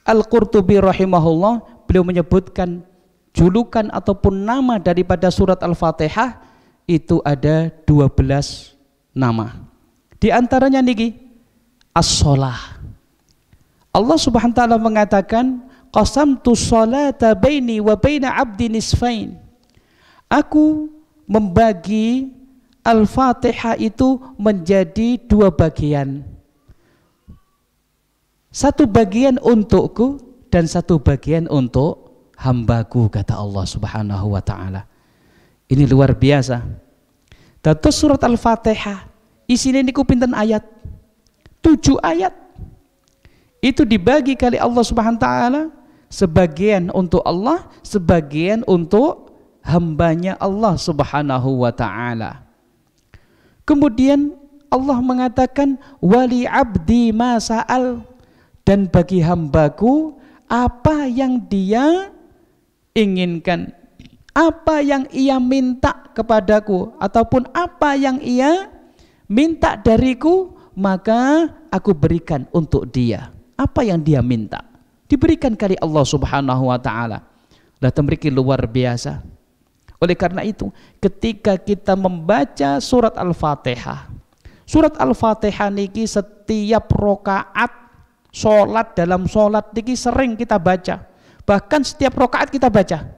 S1: Al-Qurtubi rahimahullah, beliau menyebutkan julukan ataupun nama daripada surat Al-Fatihah itu ada 12 nama. Di antaranya niki as-sholah. Allah Subhanahu wa taala mengatakan qasamtu sholata baini wa baina abdi nisfain. Aku membagi Al-Fatihah itu menjadi 2 bagian. 1 bagian untukku dan 1 bagian untuk hambaku, kata Allah Subhanahu wa ta'ala. Ini luar biasa. Dados surat Al-Fatihah isinya niku pinten ayat? 7 ayat. Itu dibagi kali Allah Subhanahu wa ta'ala, sebagian untuk Allah, sebagian untuk hambanya Allah Subhanahu wa ta'ala. Kemudian Allah mengatakan wali abdi ma sa'al, dan bagi hambaku apa yang dia inginkan, apa yang ia minta kepadaku, ataupun apa yang ia minta dariku, maka aku berikan untuk dia apa yang dia minta. diberikan kali Allah Subhanahu wa taala. Lah temriki luar biasa. Oleh karena itu, ketika kita membaca surat Al-Fatihah, surat Al-Fatihah niki setiap rokaat sholat, dalam sholat niki sering kita baca, bahkan setiap rokaat kita baca.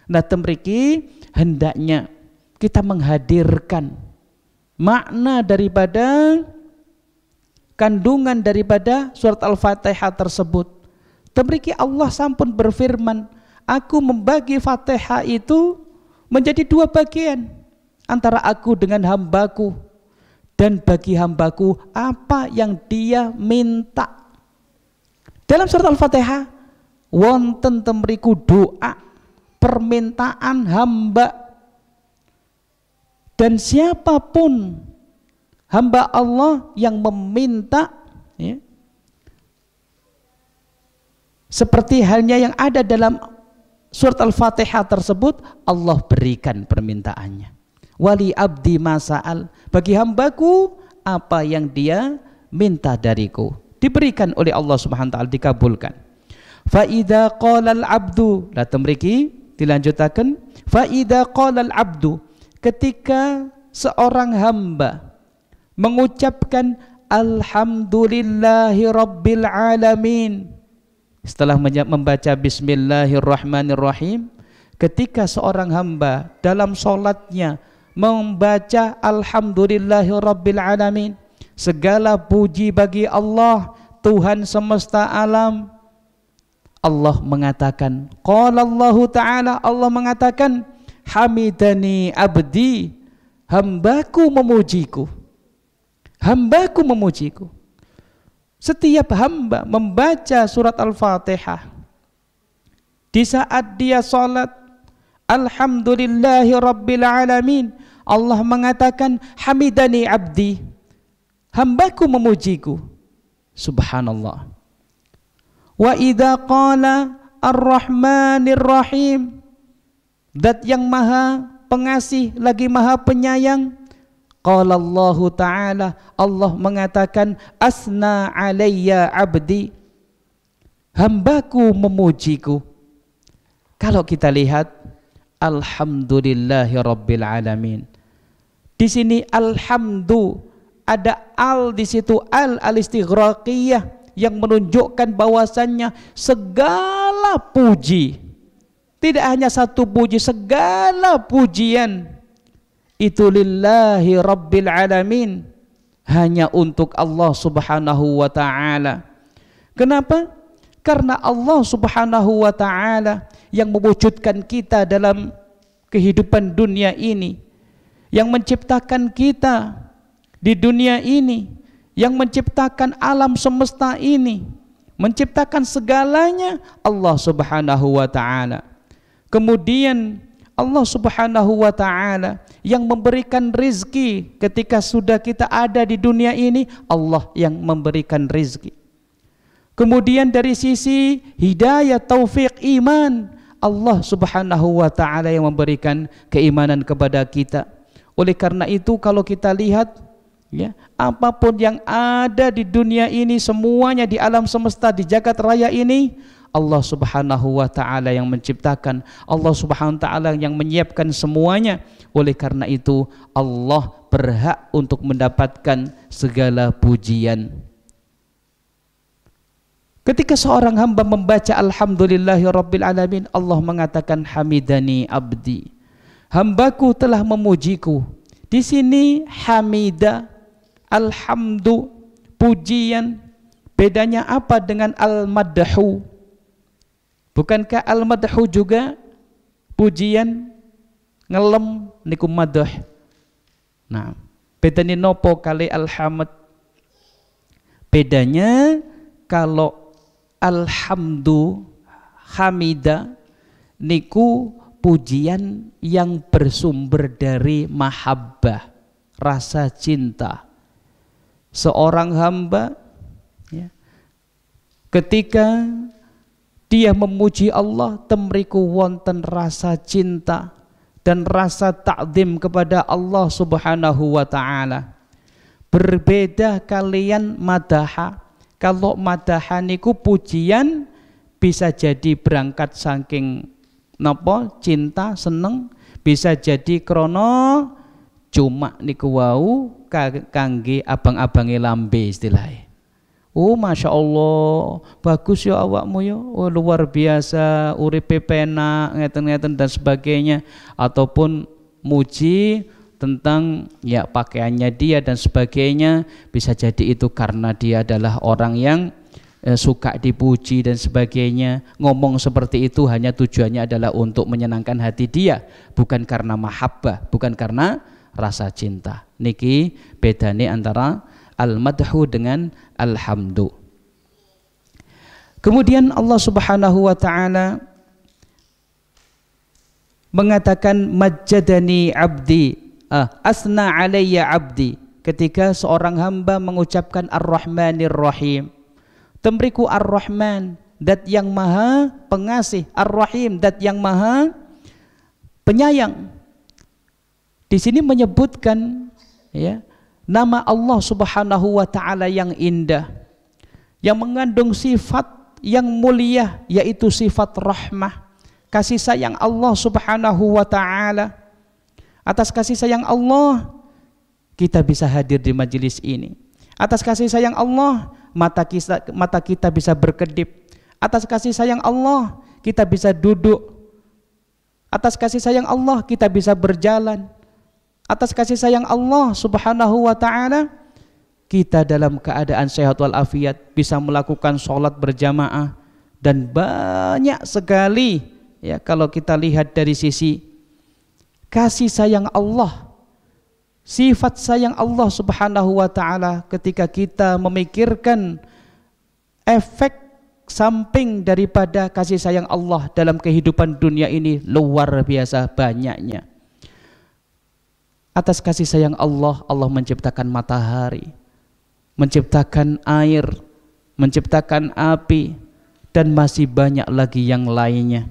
S1: Nah temriki hendaknya kita menghadirkan makna daripada kandungan daripada surat Al-Fatihah tersebut. Temriki Allah sampun berfirman, aku membagi Fatihah itu menjadi dua bagian, antara aku dengan hambaku, dan bagi hambaku apa yang dia minta. Dalam surat Al-Fatihah wonten temriku doa permintaan hamba, dan siapapun hamba Allah yang meminta, ya, seperti halnya yang ada dalam surat Al-Fatihah tersebut, Allah berikan permintaannya. Wali abdi masa'al, bagi hambaku apa yang dia minta dariku, diberikan oleh Allah Subhanahu wa taala, dikabulkan. Fa idza qala al-abdu, la temriki dilanjutaken, fa idza qala al-abdu, ketika seorang hamba mengucapkan alhamdulillahi rabbil alamin, setelah membaca bismillahirrahmanirrahim, ketika seorang hamba dalam sholatnya membaca alhamdulillahi rabbil alamin, segala puji bagi Allah Tuhan semesta alam, Allah mengatakan, qala Allahu ta'ala, Allah mengatakan, hamidani abdi, hambaku memujiku, hambaku memujiku. Setiap hamba membaca surat Al-Fatihah, di saat dia salat, alhamdulillahi rabbil alamin, Allah mengatakan hamidani abdi, hambaku memujiku. Subhanallah. Wa idza qala ar-rahmanir rahim, zat yang maha pengasih lagi maha penyayang, qala Allah ta'ala, Allah mengatakan asna alayya abdi, hambaku memujiku. Kalau kita lihat alhamdulillahi rabbil alamin, di sini alhamdu ada al di situ, al-istighraqiyah, yang menunjukkan bahwasannya segala puji, tidak hanya satu puji, segala pujian itu lillahi rabbil alamin, hanya untuk Allah Subhanahu wa ta'ala. Kenapa? Karena Allah Subhanahu wa ta'ala yang mewujudkan kita dalam kehidupan dunia ini, yang menciptakan kita di dunia ini, yang menciptakan alam semesta ini, menciptakan segalanya Allah Subhanahu wa ta'ala. Kemudian Allah Subhanahu wa ta'ala yang memberikan rizki ketika sudah kita ada di dunia ini, Allah yang memberikan rizki. Kemudian dari sisi hidayah, taufik, iman, Allah Subhanahu wa ta'ala yang memberikan keimanan kepada kita. Oleh karena itu kalau kita lihat, ya, apapun yang ada di dunia ini, semuanya di alam semesta, di jagat raya ini, Allah Subhanahu wa ta'ala yang menciptakan, Allah Subhanahu wa ta'ala yang menyiapkan semuanya. Oleh karena itu Allah berhak untuk mendapatkan segala pujian. Ketika seorang hamba membaca alhamdulillahi rabbil alamin, Allah mengatakan hamidani abdi, hambaku telah memujiku. Di sini hamida, alhamdu, pujian, bedanya apa dengan al-madhu? Bukankah al-madhu juga pujian, ngelem niku madh? Nah, bedanya nopo kali alhamd? Bedanya kalau alhamdu, hamida niku pujian yang bersumber dari mahabbah, rasa cinta. Seorang hamba, ya, ketika dia memuji Allah, temriku wonten rasa cinta dan rasa ta'zim kepada Allah Subhanahu wa ta'ala. Berbeda kalian madaha, Kalau madahan niku pujian bisa jadi berangkat saking napa cinta seneng, bisa jadi krono cuma niku wau kangge abang-abange lambe istilahnya. Oh masya Allah, bagus ya awakmu ya, oh, luar biasa, uripe penak, ngeten-ngeten dan sebagainya, ataupun muji tentang ya pakaiannya dia dan sebagainya, bisa jadi itu karena dia adalah orang yang suka dipuji dan sebagainya. Ngomong seperti itu hanya tujuannya adalah untuk menyenangkan hati dia, bukan karena mahabbah, bukan karena rasa cinta. Niki bedane antara al-madhu dengan alhamdu. Kemudian Allah Subhanahu wa taala mengatakan majjadani abdi, asna alayya abdi, ketika seorang hamba mengucapkan ar-rahmanir rahim. Temriku ar-rahman, dat yang maha pengasih, ar-rahim, dat yang maha penyayang. Di sini menyebutkan ya nama Allah Subhanahu wa taala yang indah, yang mengandung sifat yang mulia, yaitu sifat rahmah, kasih sayang Allah Subhanahu wa taala. Atas kasih sayang Allah kita bisa hadir di majelis ini. Atas kasih sayang Allah mata kita bisa berkedip. Atas kasih sayang Allah kita bisa duduk. Atas kasih sayang Allah kita bisa berjalan. Atas kasih sayang Allah Subhanahu wa taala kita dalam keadaan sehat walafiat bisa melakukan sholat berjamaah, dan banyak sekali ya kalau kita lihat dari sisi kasih sayang Allah, sifat sayang Allah Subhanahu wa taala, ketika kita memikirkan efek samping daripada kasih sayang Allah dalam kehidupan dunia ini luar biasa banyaknya. Atas kasih sayang Allah, Allah menciptakan matahari, menciptakan air, menciptakan api, dan masih banyak lagi yang lainnya.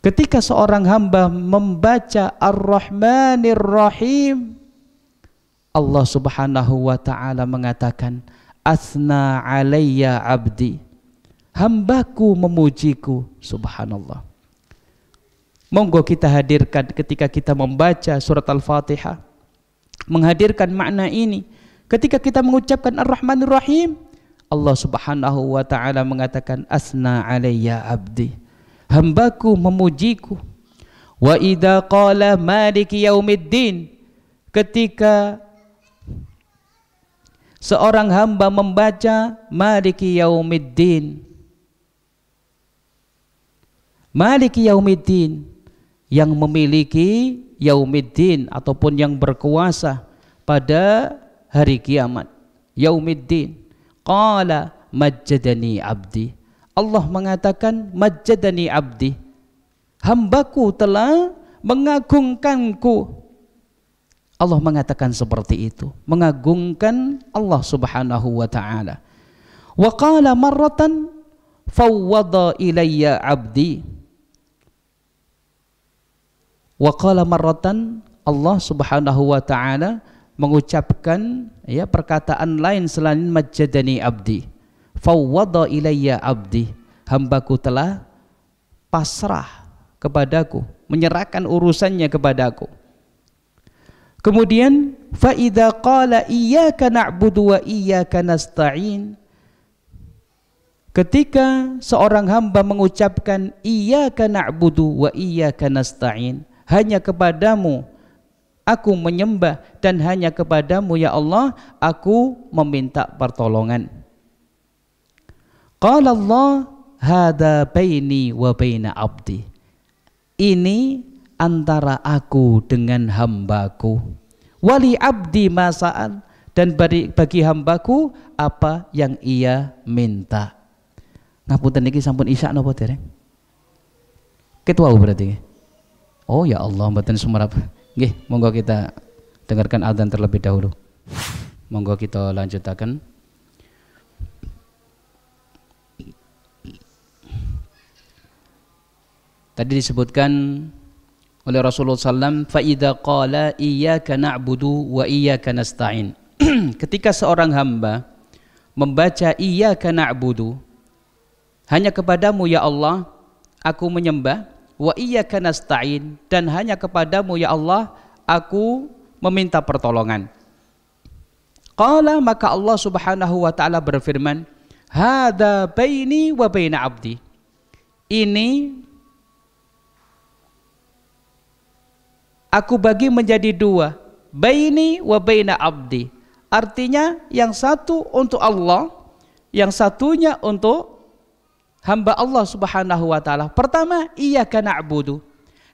S1: Ketika seorang hamba membaca Ar-Rahmanir Rahim, Allah Subhanahu wa taala mengatakan, asna alayya abdi, hambaku memujiku. Subhanallah. Monggo kita hadirkan ketika kita membaca surat Al-Fatihah, menghadirkan makna ini. Ketika kita mengucapkan Ar-Rahmanir Rahim, Allah Subhanahu wa taala mengatakan asna alayya abdi, hambaku memujiku. Wa idza qala maliki yaumiddin, ketika seorang hamba membaca maliki yaumiddin, maliki yaumiddin, yang memiliki yaumiddin ataupun yang berkuasa pada hari kiamat, yaumiddin. Qala majjadani abdi, Allah mengatakan majjadani abdi, hambaku telah mengagungkanku. Allah mengatakan seperti itu, mengagungkan Allah Subhanahu wa taala. Wa qala marratan fawwada ilayya abdi, wa qala marratan, Allah Subhanahu wa taala mengucapkan ya perkataan lain selain majjadani abdi, fawwada ilayya abdi, hambaku telah pasrah kepadaku, menyerahkan urusannya kepadaku. Kemudian fa idza qala iyyaka na'budu wa iyyaka nasta'in, ketika seorang hamba mengucapkan iyyaka na'budu wa iyyaka nasta'in, hanya kepadamu aku menyembah dan hanya kepadamu ya Allah aku meminta pertolongan. Qala Allah hadza baini wa baina abdi, ini antara aku dengan hambaku. Wali abdi masa'al, dan bagi hambaku apa yang ia minta. Ngapunten niki sampun isya napa dereng? Ketua berarti. Oh ya Allah, mboten sumerap. Nggih, monggo kita dengarkan adzan terlebih dahulu. Monggo kita lanjutaken. Tadi disebutkan oleh Rasulullah SAW, fa idza qala iyyaka na'budu wa iyyaka nasta'in. Ketika seorang hamba membaca iyyaka na'budu, hanya kepadamu ya Allah aku menyembah, wa iyyaka nasta'in, dan hanya kepadamu ya Allah aku meminta pertolongan. Qala, maka Allah Subhanahu wa taala berfirman, hadza baini wa baina abdi. Ini aku bagi menjadi dua, baini wa baina abdi. Artinya yang satu untuk Allah, yang satunya untuk hamba Allah Subhanahu wa taala. Pertama, iyyaka na'budu,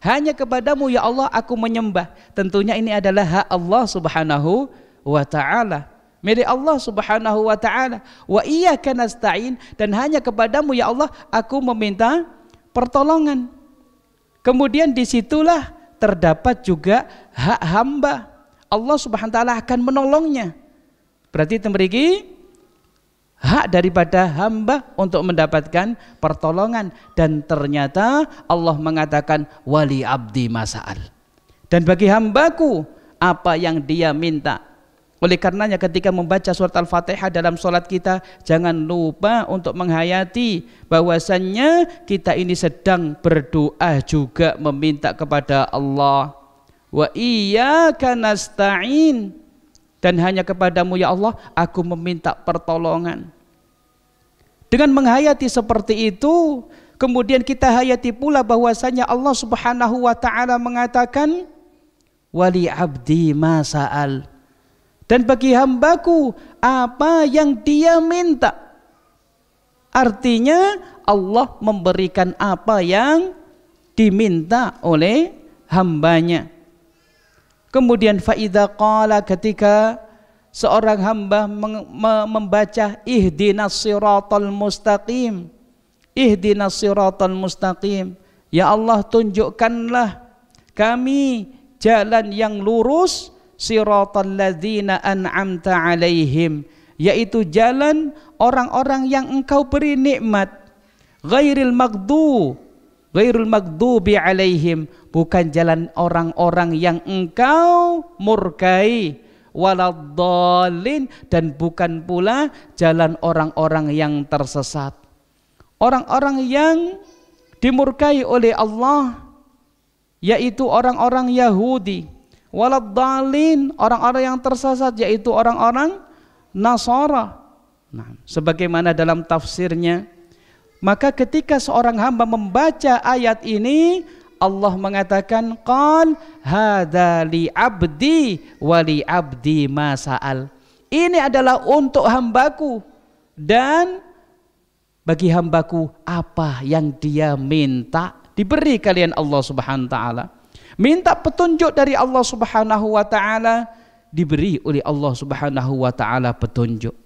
S1: hanya kepadamu ya Allah aku menyembah. Tentunya ini adalah hak Allah Subhanahu wa taala, milik Allah Subhanahu wa taala. Wa iyyaka nasta'in, dan hanya kepadamu ya Allah aku meminta pertolongan. Kemudian disitulah terdapat juga hak hamba. Allah Subhanahu wa taala akan menolongnya. Berarti memiliki hak daripada hamba untuk mendapatkan pertolongan. Dan ternyata Allah mengatakan wali abdi masa'al, dan bagi hambaku apa yang dia minta. Oleh karenanya ketika membaca surat Al-Fatihah dalam sholat kita, jangan lupa untuk menghayati bahwasannya kita ini sedang berdoa juga meminta kepada Allah. Wa iyyaka nasta'in, dan hanya kepadamu ya Allah aku meminta pertolongan. Dengan menghayati seperti itu, kemudian kita hayati pula bahwasanya Allah Subhanahu wa taala mengatakan wali abdi masa'al, dan bagi hambaku apa yang dia minta. Artinya Allah memberikan apa yang diminta oleh hambanya. Kemudian faidha qala, ketika seorang hamba membaca ihdinas siratal mustaqim, ihdinas siratal mustaqim, ya Allah tunjukkanlah kami jalan yang lurus, siratal ladzina an'amta alaihim, yaitu jalan orang-orang yang engkau beri nikmat, ghairil maghdubi alaihim, bukan jalan orang-orang yang engkau murkai, waladdallin, dan bukan pula jalan orang-orang yang tersesat. Orang-orang yang dimurkai oleh Allah yaitu orang-orang Yahudi, waladdallin, orang-orang yang tersesat yaitu orang-orang Nasara. Nah, sebagaimana dalam tafsirnya, maka ketika seorang hamba membaca ayat ini, Allah mengatakan qal hadza li abdi wa li abdi ma sa'al. Ini adalah untuk hambaku dan bagi hambaku apa yang dia minta diberi kalian Allah Subhanahu wa taala. Minta petunjuk dari Allah Subhanahu wa taala, diberi oleh Allah Subhanahu wa taala petunjuk.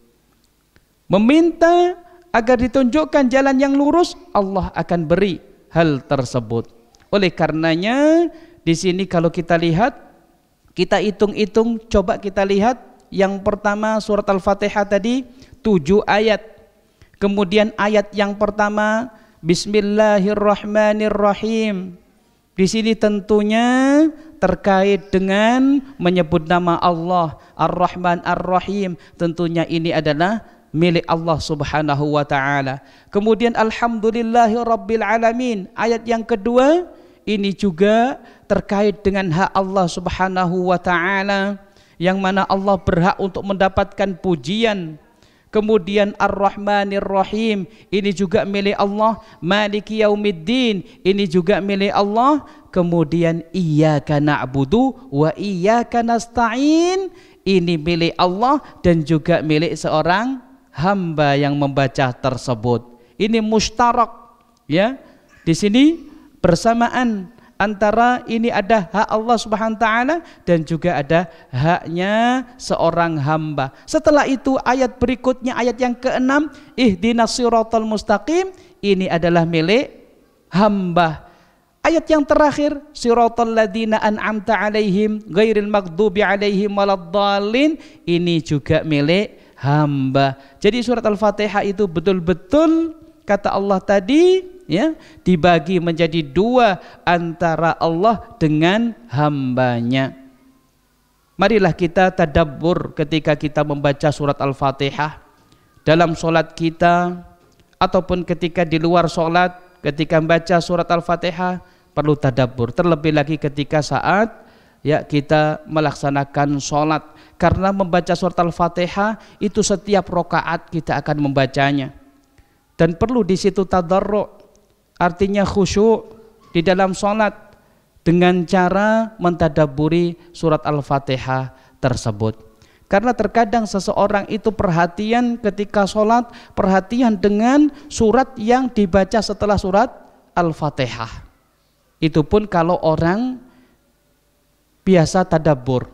S1: Meminta agar ditunjukkan jalan yang lurus, Allah akan beri hal tersebut. Oleh karenanya di sini kalau kita lihat, kita hitung-hitung, coba kita lihat yang pertama surat Al-Fatihah tadi 7 ayat. Kemudian ayat yang pertama Bismillahirrahmanirrahim. Di sini tentunya terkait dengan menyebut nama Allah Ar-Rahman Ar-Rahim. Tentunya ini adalah milik Allah Subhanahu wa taala. Kemudian Alhamdulillahirabbil alamin. Ayat yang kedua ini juga terkait dengan hak Allah Subhanahu wa taala, yang mana Allah berhak untuk mendapatkan pujian. Kemudian Ar-Rahmanir Rahim, ini juga milik Allah. Maliki Yaumiddin, ini juga milik Allah. Kemudian Iyyaka na'budu wa iyyaka nasta'in, ini milik Allah dan juga milik seorang hamba yang membaca tersebut. Ini mustarak, ya. Di sini bersamaan antara ini ada hak Allah Subhanahu wa taala dan juga ada haknya seorang hamba. Setelah itu ayat berikutnya, ayat yang ke-6, ihdinas siratal mustaqim, ini adalah milik hamba. Ayat yang terakhir, siratal ladzina an'amta alaihim ghairil maghdubi alaihim waladdallin, ini juga milik hamba. Jadi surat Al-Fatihah itu betul-betul kata Allah tadi, ya, dibagi menjadi dua antara Allah dengan hambanya. Marilah kita tadabbur ketika kita membaca surat Al-Fatihah dalam sholat kita ataupun ketika di luar sholat, ketika membaca surat Al-Fatihah perlu tadabbur, terlebih lagi ketika saat ya kita melaksanakan sholat, karena membaca surat Al-Fatihah itu setiap rakaat kita akan membacanya, dan perlu di situ tadarru', artinya khusyuk di dalam sholat dengan cara mentadabburi surat Al-Fatihah tersebut. Karena terkadang seseorang itu perhatian ketika sholat, perhatian dengan surat yang dibaca setelah surat Al-Fatihah. Itu pun kalau orang biasa tadabbur.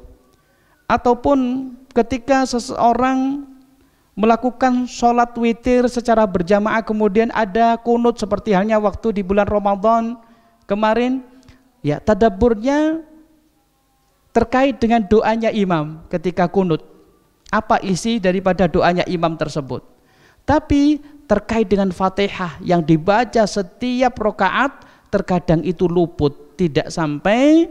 S1: Ataupun ketika seseorang melakukan sholat witir secara berjamaah, kemudian ada kunut seperti halnya waktu di bulan Ramadan kemarin, ya tadabburnya terkait dengan doanya imam ketika kunut. Apa isi daripada doanya imam tersebut? Tapi terkait dengan Fatihah yang dibaca setiap rakaat, terkadang itu luput, tidak sampai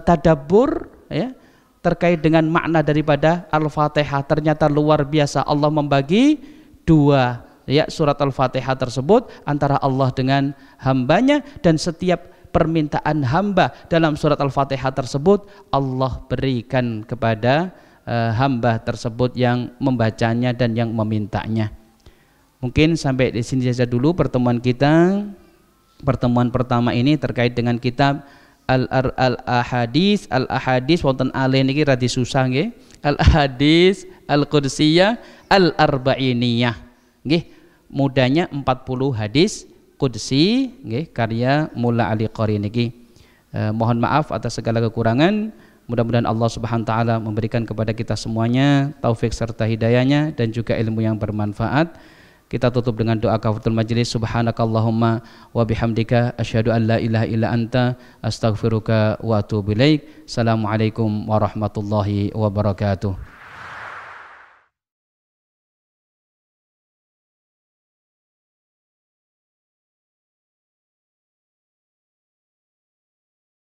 S1: tadabbur ya, terkait dengan makna daripada Al-Fatihah. Ternyata luar biasa, Allah membagi dua ya surat Al-Fatihah tersebut antara Allah dengan hambanya, dan setiap permintaan hamba dalam surat Al-Fatihah tersebut Allah berikan kepada hamba tersebut yang membacanya dan yang memintanya. Mungkin sampai di sini saja dulu pertemuan kita. Pertemuan pertama ini terkait dengan kitab Al-Ahadis wonten alih niki radi susah nggih. Al-Ahadis Al-Qudsiyah Al-Arba'iniyah. Nggih, mudahnya 40 hadis Qudsi nggih, karya Mulla Ali Qari niki. Mohon maaf atas segala kekurangan. Mudah-mudahan Allah Subhanahu wa taala memberikan kepada kita semuanya taufik serta hidayahnya dan juga ilmu yang bermanfaat. Kita tutup dengan doa kafaratul majelis. Subhanakallahumma wa bihamdika asyhadu an la ilaha illa anta astaghfiruka wa atubu ilaik. Assalamualaikum warahmatullahi wabarakatuh.